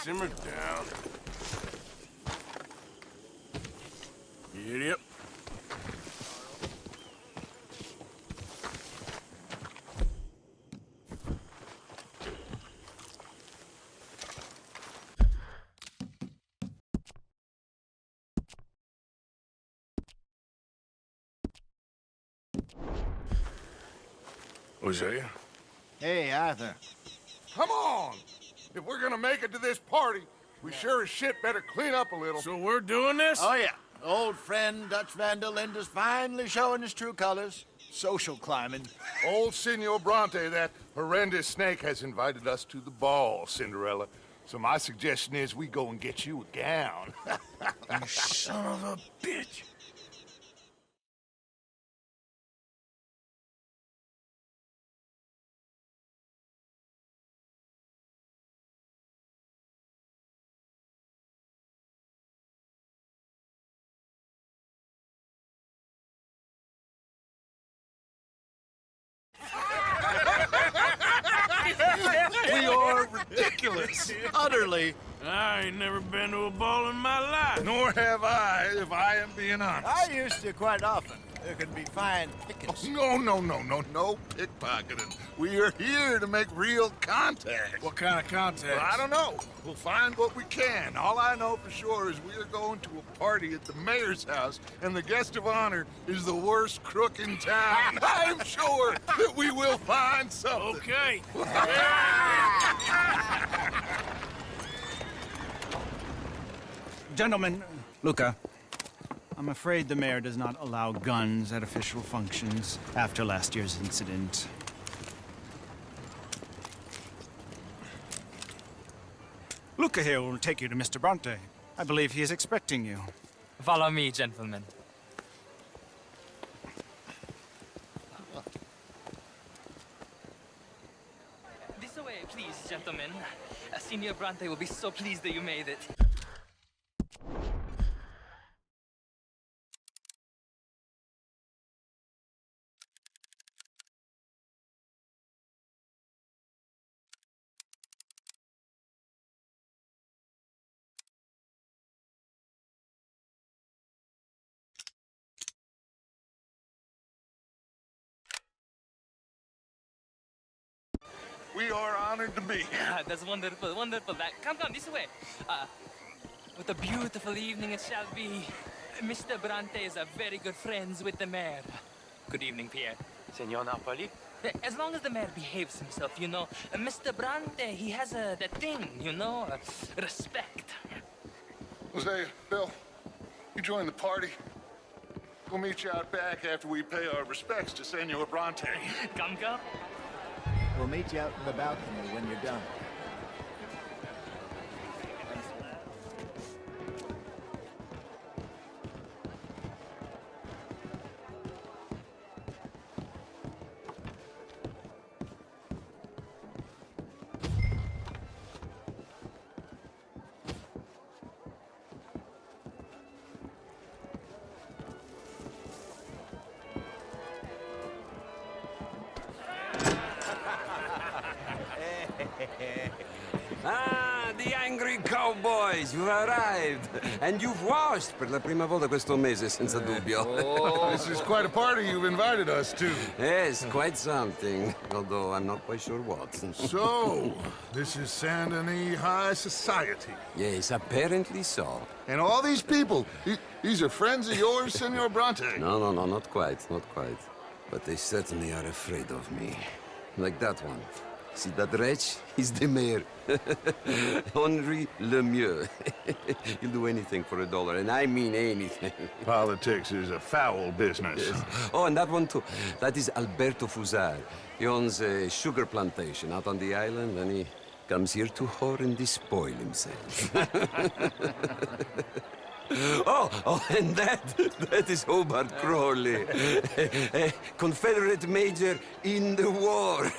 Simmer down. Yep. Hosea? Hey, Arthur. Come on! If we're gonna make it to this party, we sure as shit better clean up a little. So we're doing this? Oh, yeah. Old friend Dutch Van der Linde's finally showing his true colors. Social climbing. Old Senor Bronte, that horrendous snake, has invited us to the ball, Cinderella. So my suggestion is we go and get you a gown. You son of a bitch. We are ridiculous. Utterly. I ain't never been to a ball in my life. Nor have I, if I am being honest. I used to quite often. There can be fine pickings. No pickpocketing. We are here to make real contact. What kind of contact? Well, I don't know. We'll find what we can. All I know for sure is we are going to a party at the mayor's house, and the guest of honor is the worst crook in town. I'm sure that we will find something. Okay. Gentlemen, Luca, I'm afraid the mayor does not allow guns at official functions after last year's incident. Luca here will take you to Mr. Bronte. I believe he is expecting you. Follow me, gentlemen. This way, please, gentlemen. Senior Bronte will be so pleased that you made it. We are honored to be here. That's wonderful, wonderful. Come this way. What a beautiful evening it shall be. Mr. Bronte is a very good friends with the mayor. Good evening, Pierre. Senor Napoli? As long as the mayor behaves himself, you know. Mr. Bronte, he has that thing, you know, respect. Hosea, Bill, you join the party. We'll meet you out back after we pay our respects to Senor Bronte. Come. We'll meet you out in the balcony when you're done. Ah, the angry cowboys, you've arrived. And you've washed per la prima volta questo mese, senza dubbio. This is quite a party you've invited us to. Yes, quite something. Although I'm not quite sure what. So, this is Saint Denis High Society. Yes, apparently so. And all these people, these are friends of yours, Senor Bronte? No, not quite, not quite. But they certainly are afraid of me. Like that one. See that wretch? He's the mayor. Henri Lemieux. He'll do anything for $1, and I mean anything. Politics is a foul business. Yes. Oh, and that one too. That is Alberto Fusar. He owns a sugar plantation out on the island, and he comes here to whore and despoil himself. Oh, and that is Hobart Crawley, a Confederate major in the war,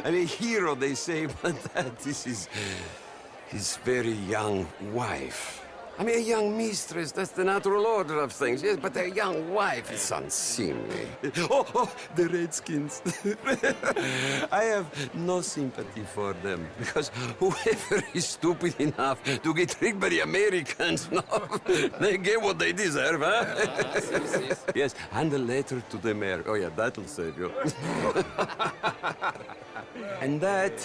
and a hero, they say, but that is his very young wife. I mean, a young mistress, that's the natural order of things, yes, but a young wife is unseemly. Oh, the Redskins. I have no sympathy for them, because whoever is stupid enough to get tricked by the Americans, no, they get what they deserve, huh? Yes, and a letter to the mayor. Oh, yeah, that'll save you. And that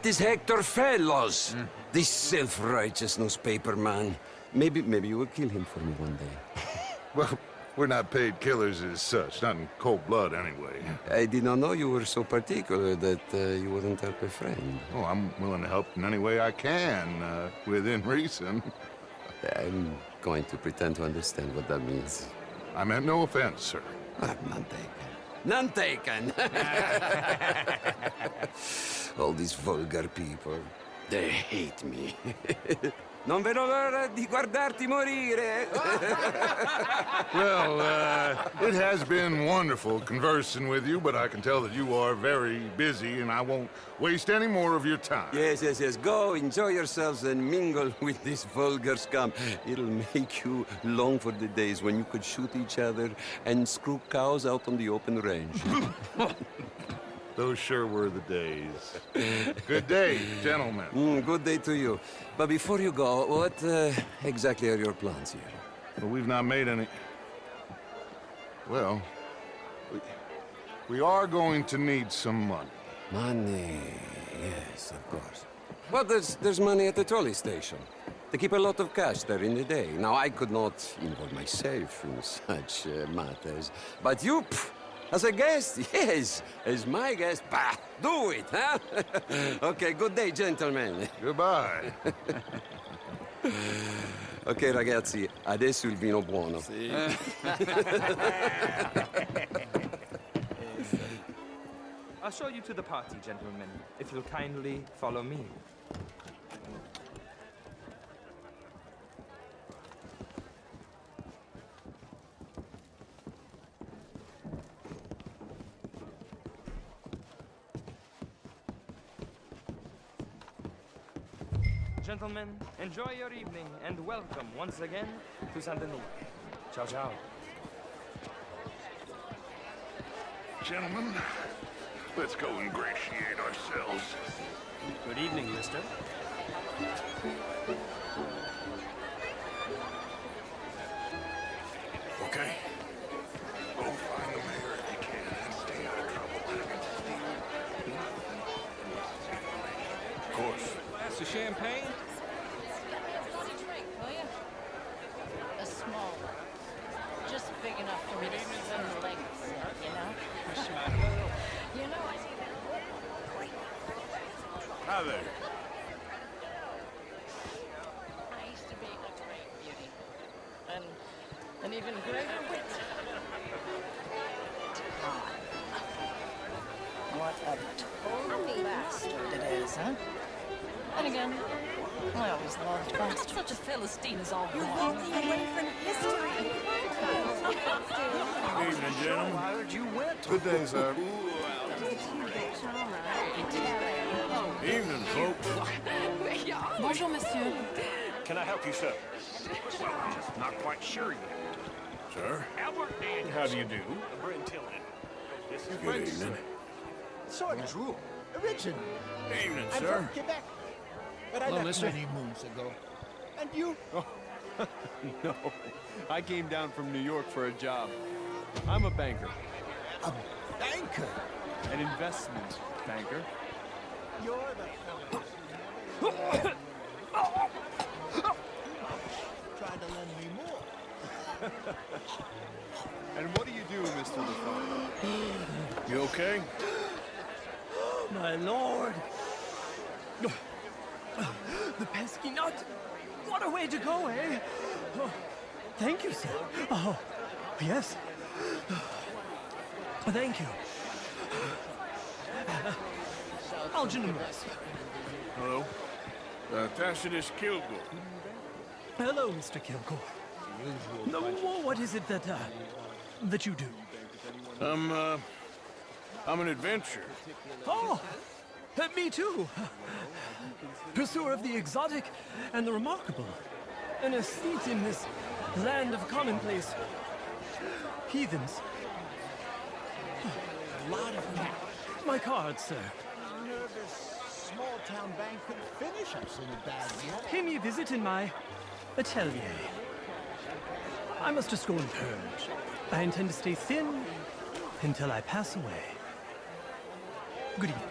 is Hector Fellows. This self-righteous newspaper man. Maybe you will kill him for me one day. Well, we're not paid killers as such, not in cold blood anyway. I did not know you were so particular that you wouldn't help a friend. Oh, I'm willing to help in any way I can, within reason. I'm going to pretend to understand what that means. I meant no offense, sir. None taken. None taken! All these vulgar people. They hate me. Non vedo l'ora di guardarti morire. Well, it has been wonderful conversing with you, but I can tell that you are very busy, and I won't waste any more of your time. Yes. Go, enjoy yourselves, and mingle with this vulgar scum. It'll make you long for the days when you could shoot each other and screw cows out on the open range. Those sure were the days. Good day, gentlemen. Good day to you. But before you go, what exactly are your plans here? Well, we've not made any... Well, we are going to need some money. Money, yes, of course. Well, there's money at the trolley station. They keep a lot of cash there in the day. Now, I could not involve myself in such matters. But you, as a guest, yes, as my guest, bah, do it, huh? Okay, good day, gentlemen. Goodbye. Ok, ragazzi, adesso il vino buono. I'll show you to the party, gentlemen, if you'll kindly follow me. Gentlemen, enjoy your evening and welcome once again to Saint Denis. Ciao, ciao. Gentlemen, let's go ingratiate ourselves. Good evening, mister. Okay. Go find the mayor if you can and stay out of trouble. Of course. Glass of champagne? Drink, will you? A small one. Just big enough for me to swim the legs, you know? You know, I see that. Hi there. I used to be a great beauty. And an even greater wit. Time. What A total bastard it is, huh? And again, I always loved bastards. Such a Philistine is all You're wrong. walking away from history. Evening, gentlemen. I heard you went. Good day, sir. Evening, folks. Bonjour, monsieur. Can I help you, sir? Well, I'm just not quite sure yet. Sir, Albert Daniels. how do you do? Brent Tillman. This is Good Brent. evening. Bonjour. Original. Evening, I'm sir. from Quebec. But I Hello, left mister. many moons ago. And you? No, I came down from New York for a job. I'm a banker, A banker. an investment banker. You're the fellow. Try to lend me more. And what do you do, Mr. LaFleur? You okay? My lord! The pesky nut! What a way to go, eh? Oh, thank you, sir. Oh, yes. Thank you. Algernon West. Hello. Tacitus Kilgore. Hello, Mr. Kilgore. No, what is it that, that you do? I'm an adventurer. Oh, me too. Pursuer of the exotic and the remarkable. An aesthete in this land of commonplace heathens. A lot of cash. My card, sir. Nervous small-town bank could finish us in a bad year. Pay me a visit in my atelier. I must just go and purge. I intend to stay thin until I pass away. Good evening.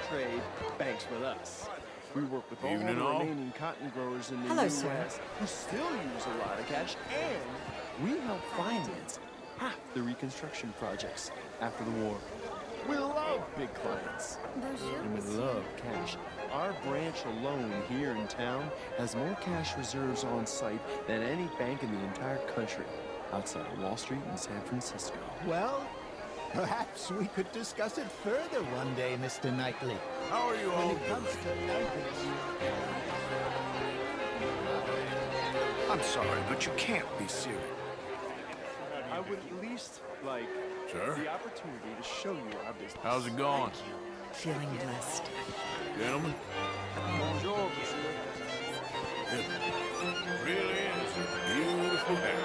Trade banks with us. We work with all Evening, the all. remaining cotton growers in the Hello, U.S. sir. who still use a lot of cash, and we help finance half the reconstruction projects after the war. We love big clients, and we love cash. Our branch alone here in town has more cash reserves on site than any bank in the entire country, outside of Wall Street in San Francisco. Well, perhaps we could discuss it further one day, Mr. Knightley. How are you When all it comes doing? to bankers, I'm sorry, but you can't be serious. I would at least like Sir? the opportunity to show you our business. How's it going? Feeling blessed. Gentlemen? Bonjour, It really is a beautiful hair.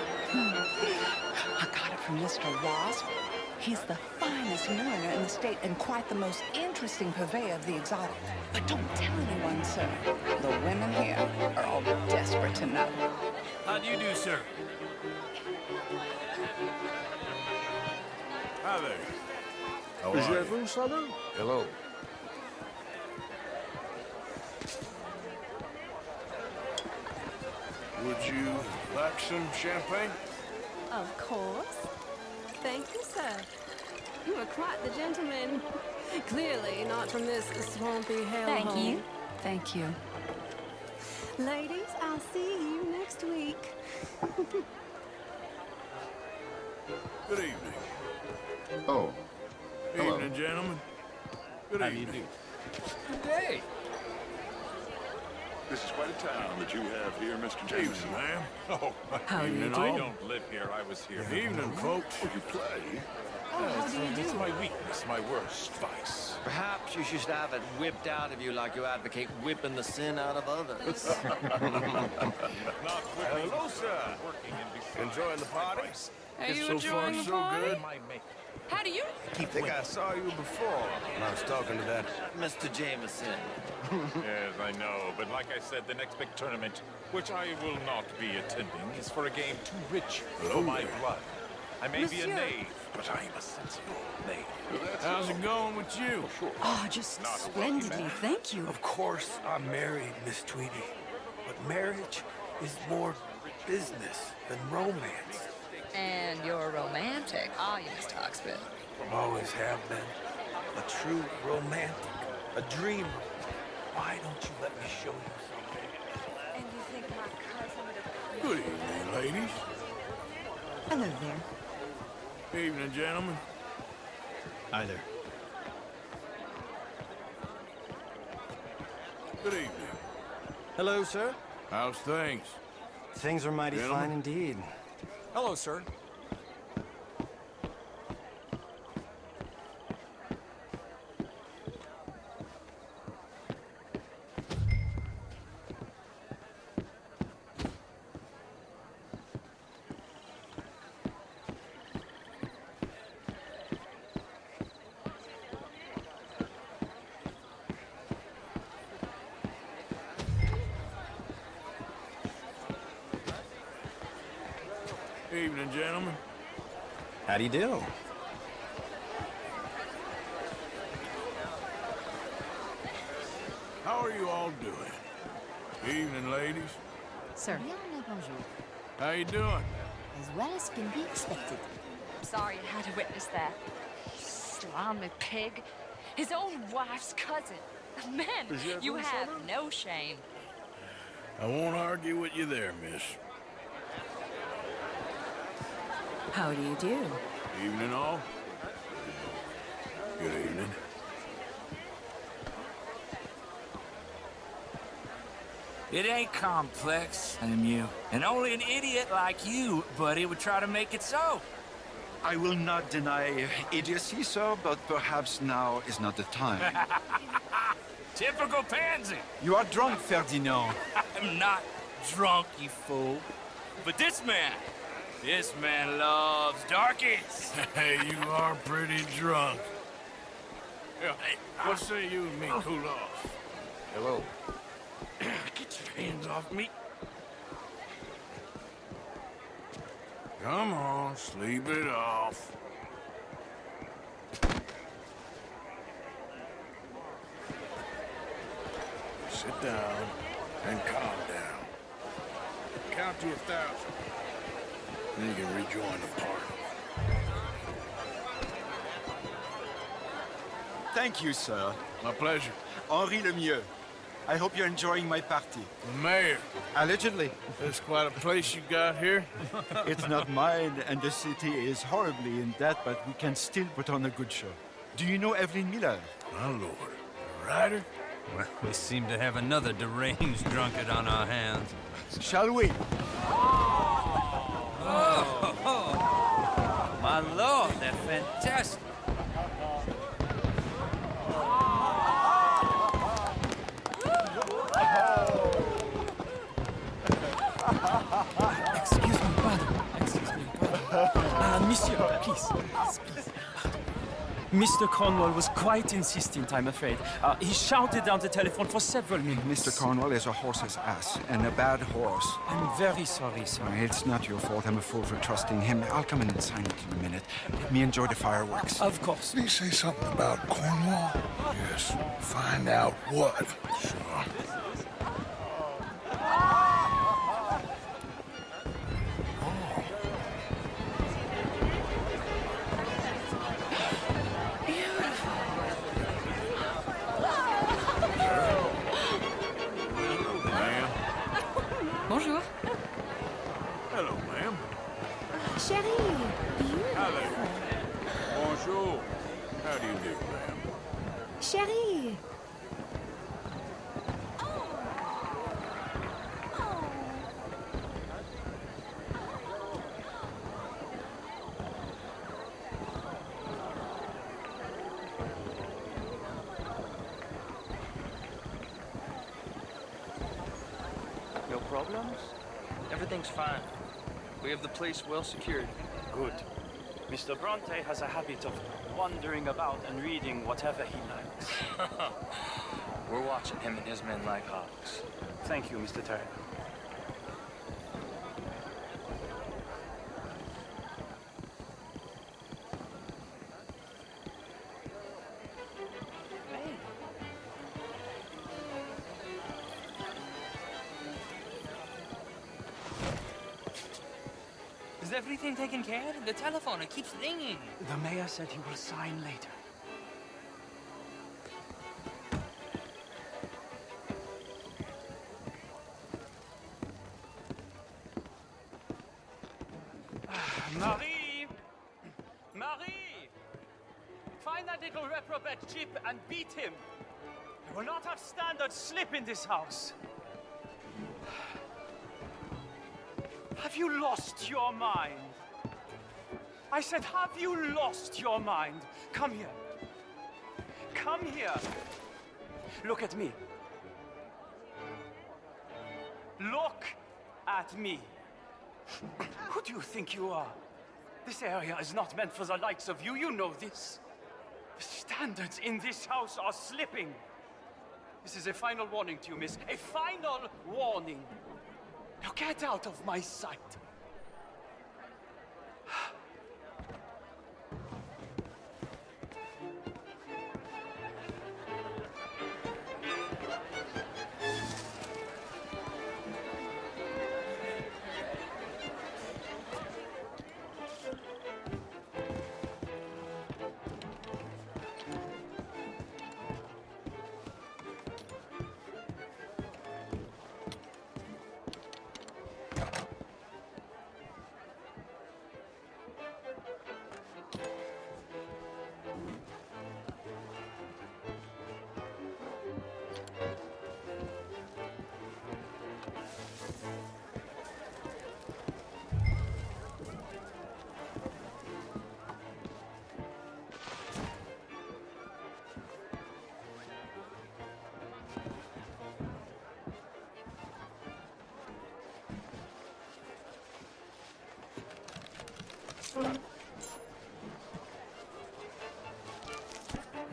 I got it from Mr. Wasp. He's the finest milliner in the state and quite the most interesting purveyor of the exotic. But don't tell anyone, sir. The women here are all desperate to know. How do you do, sir? Hi there. How are you? Hello. Would you like some champagne? Of course. Thank you, sir. You are quite the gentleman. Clearly not from this swampy hellhole. Thank you. Thank you. Ladies, I'll see you next week. Good evening. Oh, hello. Evening, gentlemen. Good evening. Hey! This is quite a town that you have here, Mr. Evening, ma'am. Oh, How do you Evening, do? all. don't live here. I was here. Evening, folks. You play? Oh, how do you It's do? my weakness, my worst vice. Perhaps you should have it whipped out of you like you advocate whipping the sin out of others. Hello, sir. Enjoying the party? Are you So far, enjoying the so party? good. My make. How do you? I think I saw you before when I was talking to that. Mr. Jameson. Yes, I know. But like I said, the next big tournament, which I will not be attending, is for a game too rich for my blood. I may be a Monsieur. knave, but I am a sensible knave. How's it going with you? Oh, just Not a splendidly, man. thank you. Of course, I'm married, Miss Tweedy. But marriage is more business than romance. And you're romantic, are you, Mr. Oxford? Always have been. A true romantic. A dreamer. Why don't you let me show you something? And you think my cousin would Good evening, ladies. Hello there. Evening, gentlemen. Either. Good evening. Hello, sir. How's things? Things are mighty Gentlemen? fine indeed. Hello, sir. Evening, gentlemen. How do you do? How are you all doing? Evening, ladies. Sir. How you doing? As well as can be expected. Sorry you had to witness that. Slimy pig. His own wife's cousin. Men, you have no shame. I won't argue with you there, miss. How do you do? Evening, all. Good evening. It ain't complex, Lemieux. And only an idiot like you, buddy, would try to make it so. I will not deny idiocy, sir, but perhaps now is not the time. Typical pansy. You are drunk, Ferdinand. I'm not drunk, you fool. But this man loves darkies. Hey, you are pretty drunk. Yeah, what say you and me cool off? Hello. Get your hands off me. Come on, sleep it off. Sit down and calm down. Count to 1,000. Then you can rejoin the party. Thank you, sir. My pleasure. Henri Lemieux. I hope you're enjoying my party. The mayor. Allegedly. It's quite a place you got here. It's not mine, and the city is horribly in debt, but we can still put on a good show. Do you know Evelyn Miller? My lord. A writer? Well, we seem to have another deranged drunkard on our hands. Shall we? Oh, my lord, they're fantastic. Excuse me, pardon. Excuse me, pardon. Monsieur, please. Mr. Cornwall was quite insistent, I'm afraid. He shouted down the telephone for several minutes. Mr. Cornwall is a horse's ass, and a bad horse. I'm very sorry, sir. It's not your fault. I'm a fool for trusting him. I'll come in and sign it in a minute. Let me enjoy the fireworks. Of course. Did he say something about Cornwall? Yes. Find out what. Sure. Bonjour. Hello, ma'am. Chérie, Hi there. Bonjour. How do you do, ma'am? Chérie. No problems? Everything's fine. We have the place well secured. Good. Mr. Bronte has a habit of wandering about and reading whatever he likes. We're watching him and his men like hawks. Thank you, Mr. Terry. Is everything taken care of? The telephone, it keeps ringing. The mayor said he will sign later. Marie! Marie! Find that little reprobate Chip and beat him. I will not have standards slip in this house. Have you lost your mind? I said, have you lost your mind? Come here. Come here. Look at me. Look at me. Who do you think you are? This area is not meant for the likes of you. You know this. The standards in this house are slipping. This is a final warning to you, miss. A final warning. Now get out of my sight.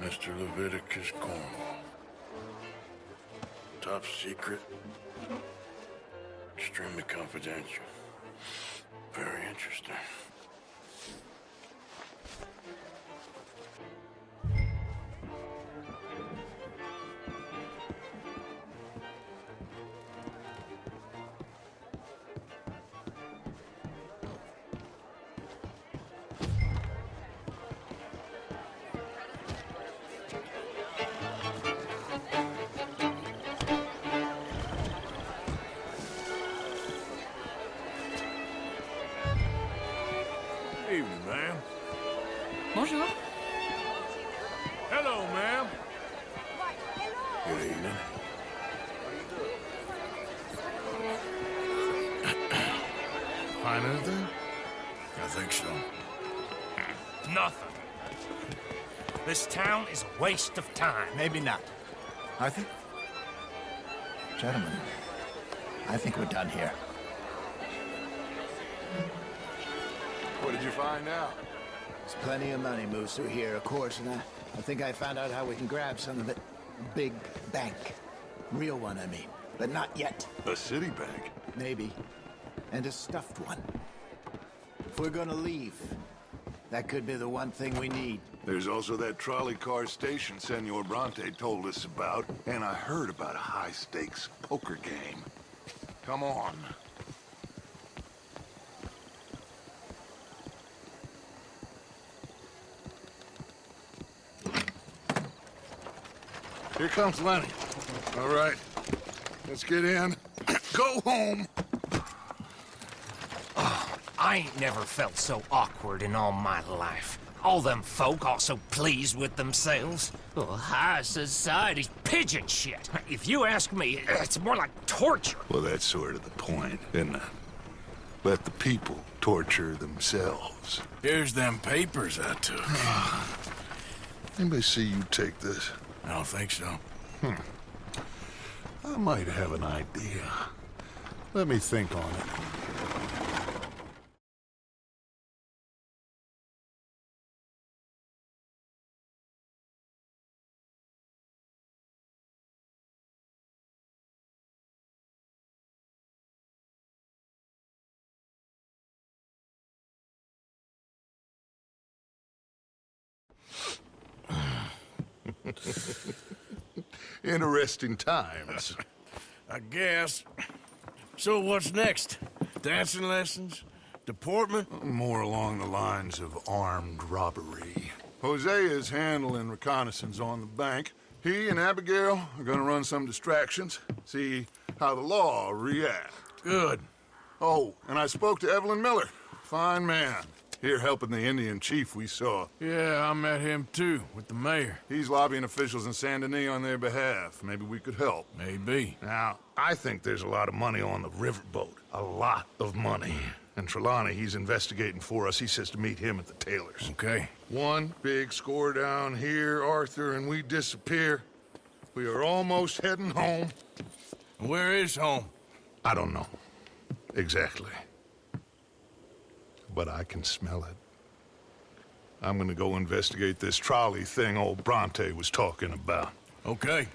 Mr. Leviticus Cornwall. Top secret. Extremely confidential. Very interesting. Evening, ma'am. Bonjour. Hello, ma'am. Good evening. Find anything? I think so. Nothing. This town is a waste of time. Maybe not. I think... Gentlemen, I think we're done here. What did you find out? There's plenty of money moves through here, of course, and I think I found out how we can grab some of it. A big bank. Real one, I mean. But not yet. A city bank? Maybe. And a stuffed one. If we're gonna leave, that could be the one thing we need. There's also that trolley car station Senor Bronte told us about, and I heard about a high-stakes poker game. Come on. Here comes Lenny. All right, let's get in. Go home. Oh, I ain't never felt so awkward in all my life. All them folk all so pleased with themselves. Oh, high society's pigeon shit. If you ask me, it's more like torture. Well, that's sort of the point, isn't it? Let the people torture themselves. Here's them papers I took. Anybody see you take this? I don't think so. I might have an idea. Let me think on it. Interesting times. I guess. So what's next? Dancing lessons? Deportment? More along the lines of armed robbery. Hosea is handling reconnaissance on the bank. He and Abigail are gonna run some distractions, see how the law reacts. Good. Oh, and I spoke to Evelyn Miller. Fine man. Here helping the Indian chief we saw. Yeah, I met him too, with the mayor. He's lobbying officials in Saint Denis on their behalf. Maybe we could help. Maybe. Now, I think there's a lot of money on the riverboat. A lot of money. And Trelawney, he's investigating for us. He says to meet him at the Taylor's. Okay. One big score down here, Arthur, and we disappear. We are almost heading home. Where is home? I don't know. Exactly. But I can smell it. I'm gonna go investigate this trolley thing old Bronte was talking about. Okay.